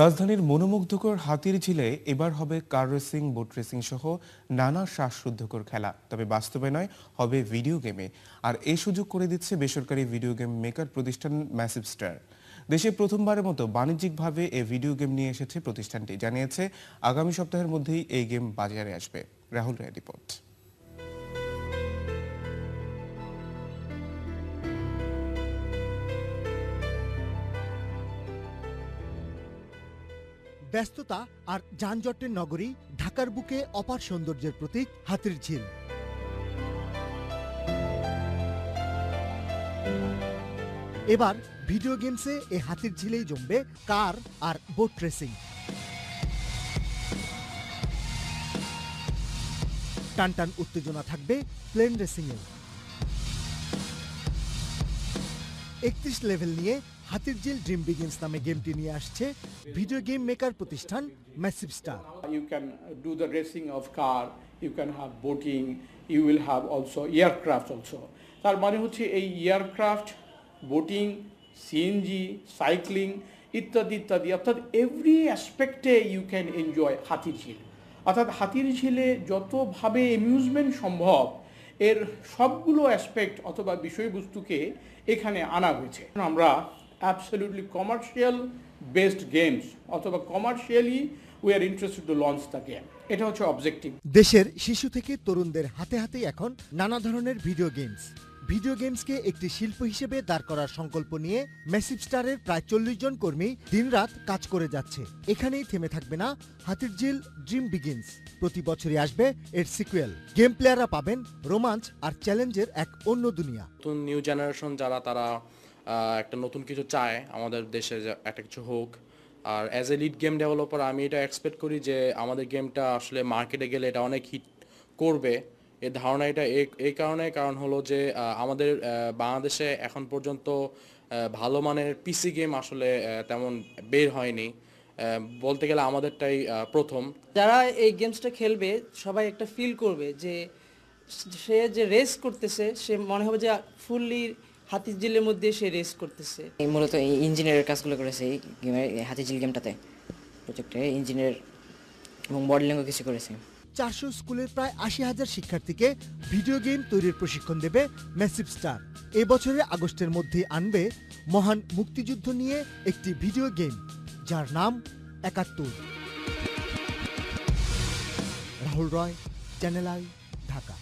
রাজধানীর মনোমুগ্ধকর হাতির ঝিলে এবার হবে কার রেসিং, বোট রেসিং সহ নানা শ্বাসরুদ্ধকর খেলা, তবে বাস্তবে নয়, হবে ভিডিও গেমে। আর এই সুযোগ করে দিচ্ছে বেসরকারি ভিডিও গেম মেকার প্রতিষ্ঠান ম্যাসিভ স্টার। দেশে প্রথমবারের মতো বাণিজ্যিকভাবে এই ভিডিও গেম নিয়ে এসেছে প্রতিষ্ঠানটি, জানিয়েছে আগামী সপ্তাহের মধ্যেই এই গেম বাজারে আসবে। রাহুল রায় রিপোর্ট। ব্যস্ততা আর যানজটের নগরী ঢাকার বুকে অপার সৌন্দর্যের প্রতীক হাতির ঝিল। এবার ভিডিও গেমসে এই হাতির ঝিলেই জমবে কার আর বোট রেসিং। টানটান উত্তেজনা থাকবে প্লেন রেসিং এ। 31 লেভেল নিয়ে হাতির ঝিল ড্রিম বিগিনস নামে গেমটি নিয়ে আসছে ভিডিও গেম মেকার প্রতিষ্ঠান massive star. You can do the racing of car, you can have boating, you will have also aircraft also. তার মানে হচ্ছে এই এয়ারক্রাফট, বোটিং, সিএনজি, সাইক্লিং ইত্যাদি ইত্যাদি, অর্থাৎ এভরি অ্যাসপেক্টে ইউ ক্যান এনজয় হাতির ঝিল। অর্থাৎ হাতির ঝিলে যতভাবে অ্যামিউজমেন্ট সম্ভব এর সবগুলো অ্যাসপেক্ট অথবা বিষয়বস্তুকে এখানে আনা হয়েছে। আমরা অ্যাবসলিউটলি কমার্শিয়াল বেসড গেমস অথবা commercially we are interested to launch the game, এটা হচ্ছে অবজেক্টিভ। দেশের শিশু থেকে তরুণদের হাতে হাতে এখন নানা ধরনের ভিডিও গেমস। ভিডিও গেমসকে একটি শিল্প হিসেবে দাঁড় করার সংকল্প নিয়ে ম্যাসিভ স্টারের প্রায় 40 জন কর্মী দিনরাত কাজ করে যাচ্ছে। এখানেই থেমে থাকবে না হাতির ঝিল ড্রিম বিগিনস। প্রতি বছরই আসবে এর সিকুয়েল। গেম প্লেয়াররা পাবেন রোমাঞ্চ আর চ্যালেঞ্জের এক অন্য দুনিয়া। নতুন নিউ জেনারেশন যারা, তারা একটা নতুন কিছু চায়, আমাদের দেশে একটা কিছু হোক। আর as a lead game developer আমি এটা এক্সপেক্ট করি যে আমাদের গেমটা আসলে মার্কেটে গেলে এটা অনেক হিট করবে। এর ধারণা এটা এই কারণ হলো যে আমাদের বাংলাদেশে এখন পর্যন্ত ভালো মানের পিসি গেম আসলে তেমন বের হয়নি। বলতে গেলে আমাদেরটাই প্রথম। যারা এই গেমসটা খেলবে সবাই একটা ফিল করবে যে সে যে রেস করতেছে, সে মনে হবে যে ফুললি হাতির ঝিলের মধ্যে সে রেস করতেছে। মূলত ইঞ্জিনিয়ারের কাজগুলো করেছে এই গেমের, হাতির ঝিল গেমটাতে প্রজেক্টে ইঞ্জিনিয়ার এবং মডেলিংও কিছু করেছে। 400 স্কুলের প্রায় 80,000 শিক্ষার্থীকে ভিডিও গেম তৈরির প্রশিক্ষণ দেবে ম্যাসিভ স্টার। এবছরের আগস্টের মধ্যে আনবে মহান মুক্তিযুদ্ধ নিয়ে একটি ভিডিও গেম, যার নাম 71। রাহুল রয়, চ্যানেল আই, ঢাকা।